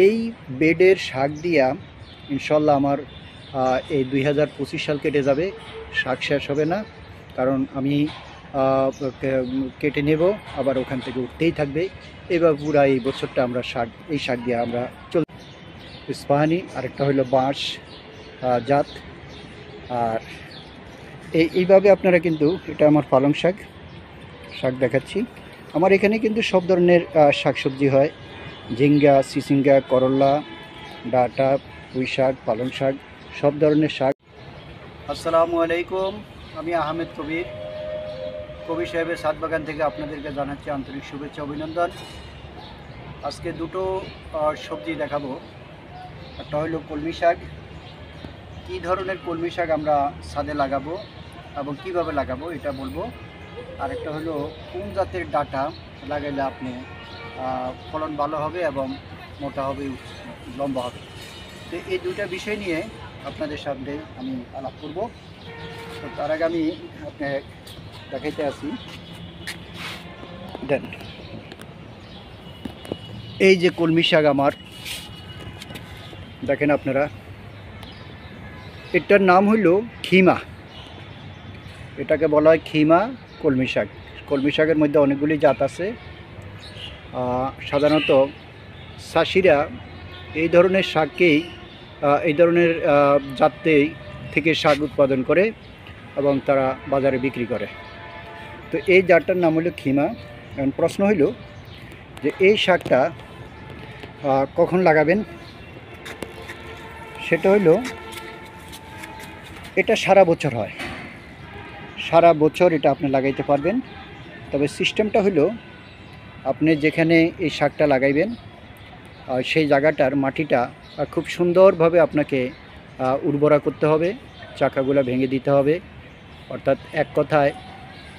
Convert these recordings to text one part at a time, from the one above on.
এই বেডের শাক দিয়া ইনশাল্লাহ আমার এই 2025 সাল কেটে যাবে, শাক শেষ হবে না। কারণ আমি কেটে নেব, আবার ওখান থেকে উঠতেই থাকবে। এবার পুরা এই বছরটা আমরা এই শাক দিয়ে আমরা চল। ইস্পাহানি, আরেকটা হলো বাঁশ জাত। আর এইভাবে আপনারা কিন্তু, এটা আমার পালং শাক দেখাচ্ছি। আমার এখানে কিন্তু সব ধরনের শাকসবজি হয়, ঝিঙ্গা, চিচিঙ্গা, করলা, ডাঁটা, পুঁই শাক, পালং শাক, সব ধরনের শাক। আসসালামু আলাইকুম, আমি আহমেদ কবির সাহেবের ছাদ বাগান থেকে আপনাদেরকে জানাচ্ছি আন্তরিক শুভেচ্ছা, অভিনন্দন। আজকে দুটো সবজি দেখাবো। একটা হলো কলমি শাক। কী ধরনের কলমি শাক আমরা ছাদে লাগাবো এবং কিভাবে লাগাবো এটা বলবো। আর একটা হলো কোন জাতের ডাঁটা লাগাইলে আপনি ফলন ভালো হবে এবং মোটা হবে, লম্বা হবে। তো এই দুইটা বিষয় নিয়ে আপনাদের সামনে আমি আলাপ করব। তো তার আগে আমি আপনাকে দেখাইতে আসি, দেন এই যে কলমি শাক আমার, দেখেন আপনারা, এটার নাম হইল খিমা। এটাকে বলা হয় খিমা কলমি শাক। কলমি শাকের মধ্যে অনেকগুলি জাত আছে। সাধারণত চাষিরা এই ধরনের শাককেই, এই ধরনের জাতেই থেকে শাক উৎপাদন করে এবং তারা বাজারে বিক্রি করে। তো এই জাতটার নাম হলো খিমা। এখন প্রশ্ন হইল যে এই শাকটা কখন লাগাবেন। সেটা হইল, এটা সারা বছর হয়, সারা বছর এটা আপনি লাগাইতে পারবেন। তবে সিস্টেমটা হইল, আপনি যেখানে এই শাকটা লাগাইবেন সেই জায়গাটার মাটিটা খুব সুন্দরভাবে আপনাকে উর্বরা করতে হবে, চাকাগুলো ভেঙে দিতে হবে, অর্থাৎ এক কথায়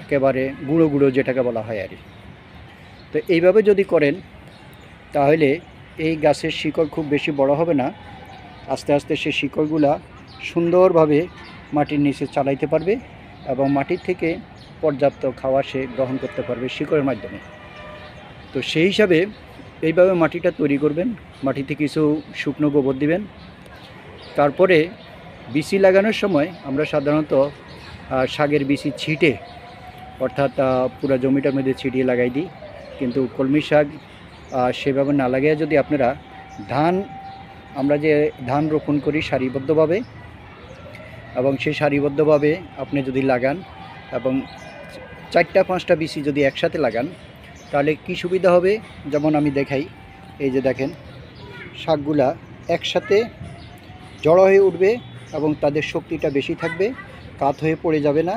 একেবারে গুঁড়ো গুঁড়ো যেটাকে বলা হয় আর কি। তো এইভাবে যদি করেন তাহলে এই গাছের শিকড় খুব বেশি বড় হবে না। আস্তে আস্তে সেই শিকড়গুলা সুন্দরভাবে মাটির নিচে চালাইতে পারবে এবং মাটির থেকে পর্যাপ্ত খাওয়া সে গ্রহণ করতে পারবে শিকড়ের মাধ্যমে। তো সেই হিসাবে এইভাবে মাটিটা তৈরি করবেন। মাটিতে কিছু শুকনো গোবর দিবেন। তারপরে বিচি লাগানোর সময় আমরা সাধারণত শাকের বিচি ছিটে, অর্থাৎ পুরো জমিটার মধ্যে ছিটিয়ে লাগাই দিই। কিন্তু কলমি শাক সেভাবে না লাগিয়ে যদি আপনারা আমরা যে ধান রোপণ করি সারিবদ্ধভাবে, এবং সেই সারিবদ্ধভাবে আপনি যদি লাগান এবং 4-5টা বিচি যদি একসাথে লাগান, তাহলে কি সুবিধা হবে, যেমন আমি দেখাই। এই যে দেখেন, শাকগুলা একসাথে জড়ো হয়ে উঠবে এবং তাদের শক্তিটা বেশি থাকবে, কাত হয়ে পড়ে যাবে না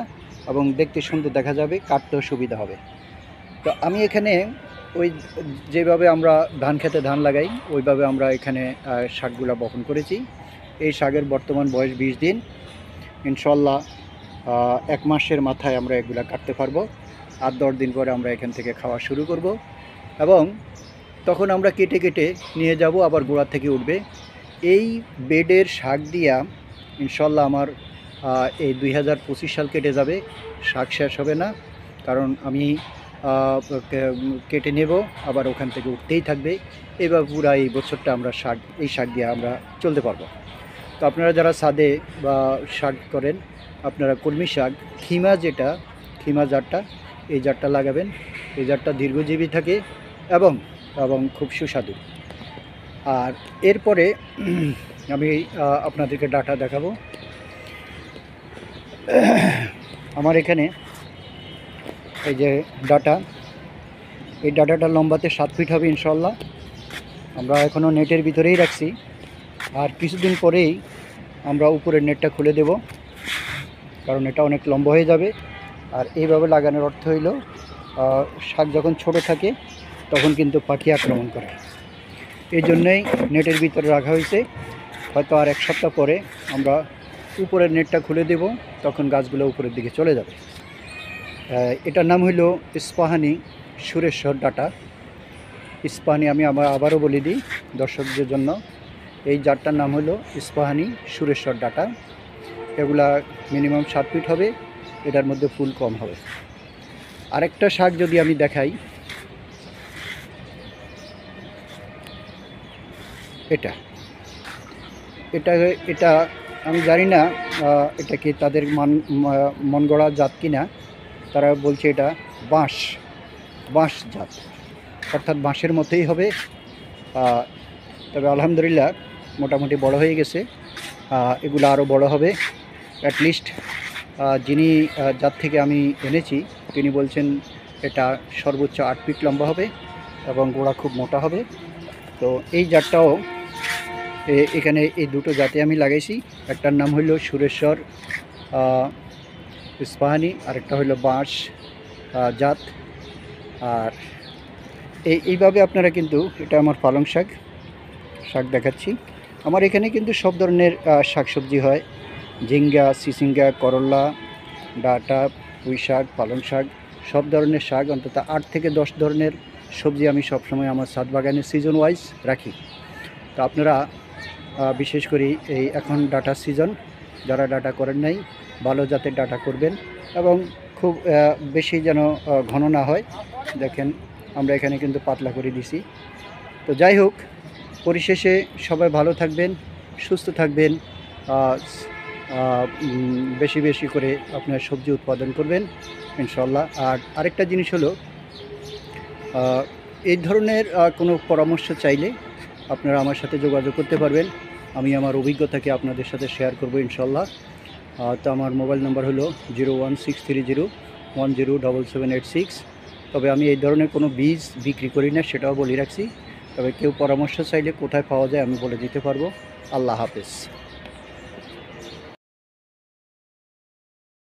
এবং দেখতে সুন্দর দেখা যাবে, কাটতেও সুবিধা হবে। তো আমি এখানে ওই যেভাবে আমরা ধান খেতে ধান লাগাই ওইভাবে আমরা এখানে শাকগুলা বপন করেছি। এই শাকের বর্তমান বয়স 20 দিন। ইনশাল্লাহ 1 মাসের মাথায় আমরা এগুলা কাটতে পারবো। 8-10 দিন পরে আমরা এখান থেকে খাওয়া শুরু করব এবং তখন আমরা কেটে কেটে নিয়ে যাব, আবার গোড়া থেকে উঠবে। এই বেডের শাক দিয়া ইনশাল্লাহ আমার এই 2025 সাল কেটে যাবে, শাক শেষ হবে না। কারণ আমি কেটে নেব, আবার ওখান থেকে উঠতেই থাকবে। এবার পুরা এই বছরটা আমরা এই শাক দিয়ে আমরা চলতে পারবো। তো আপনারা যারা ছাদে বা শাক করেন, আপনারা কলমি শাক খিমা জাতটা, এই জাতটা লাগাবেন। এই জাতটা দীর্ঘজীবী থাকে এবং খুব সুস্বাদু। আর এরপরে আমি আপনাদেরকে ডাঁটা দেখাবো। আমার এখানে এই যে ডাঁটা, এই ডাঁটাটা লম্বাতে 7 ফিট হবে ইনশাল্লাহ। আমরা এখনও নেটের ভিতরেই রাখছি, আর কিছুদিন পরেই আমরা উপরের নেটটা খুলে দেব, কারণ এটা অনেক লম্বা হয়ে যাবে। আর এইভাবে লাগানোর অর্থ হইল, শাক যখন ছোট থাকে তখন কিন্তু পাখি আক্রমণ করে, এই জন্যই নেটের ভিতরে রাখা হয়েছে। হয়তো আর 1 সপ্তাহ পরে আমরা উপরের নেটটা খুলে দেব, তখন গাছগুলো উপরের দিকে চলে যাবে। এটার নাম হইল ইস্পাহানি সুরেশ্বর ডাঁটা। ইস্পাহানি, আমি আবারও বলে দিই দর্শকদের জন্য, এই জাতটার নাম হলো ইস্পাহানি সুরেশ্বর ডাঁটা। এগুলা মিনিমাম 7 ফিট হবে, এটার মধ্যে ফুল কম হবে। আরেকটা শাক যদি আমি দেখাই, এটা এটা এটা আমি জানি না এটা কি তাদের মন গড়া জাত কিনা। তারা বলছে এটা বাঁশ জাত, অর্থাৎ বাঁশের মতোই হবে। তবে আলহামদুলিল্লাহ মোটামুটি বড় হয়ে গেছে। এগুলো আরও বড় হবে। অ্যাটলিস্ট যিনি যার থেকে আমি এনেছি তিনি বলছেন এটা সর্বোচ্চ 8 ফিট লম্বা হবে এবং গোড়া খুব মোটা হবে। তো এই জাতটাও এখানে এই দুটো জাতে আমি লাগাইছি। একটার নাম হইল সুরেশ্বর ইস্পাহানি, আরেকটা হইল বাঁশ জাত। আর এইভাবে আপনারা কিন্তু, এটা আমার পালং শাক দেখাচ্ছি। আমার এখানে কিন্তু সব ধরনের শাকসবজি হয়, ঝিঙ্গা, চিচিঙ্গা, করলা, ডাঁটা, পুঁই শাক, পালং শাক, সব ধরনের শাক, অন্তত 8 থেকে 10 ধরনের সবজি আমি সবসময় আমার ছাদ বাগানে সিজন ওয়াইজ রাখি। তো আপনারা বিশেষ করে এই এখন ডাঁটার সিজন, যারা ডাঁটা করেন নাই ভালো জাতের ডাঁটা করবেন এবং খুব বেশি যেন ঘন না হয়। দেখেন আমরা এখানে কিন্তু পাতলা করে দিছি। তো যাই হোক, পরিশেষে সবাই ভালো থাকবেন, সুস্থ থাকবেন, বেশি বেশি করে আপনার সবজি উৎপাদন করবেন ইনশাল্লাহ। আর আরেকটা জিনিস হলো, এই ধরনের কোনো পরামর্শ চাইলে আপনারা আমার সাথে যোগাযোগ করতে পারবেন। আমি আমার অভিজ্ঞতাকে আপনাদের সাথে শেয়ার করব ইনশাল্লাহ। তো আমার মোবাইল নাম্বার হলো 01630107786। তবে আমি এই ধরনের কোনো বীজ বিক্রি করি না, সেটাও বলে রাখছি। তবে কেউ পরামর্শ চাইলে কোথায় পাওয়া যায় আমি বলে দিতে পারবো। আল্লাহ হাফেজ।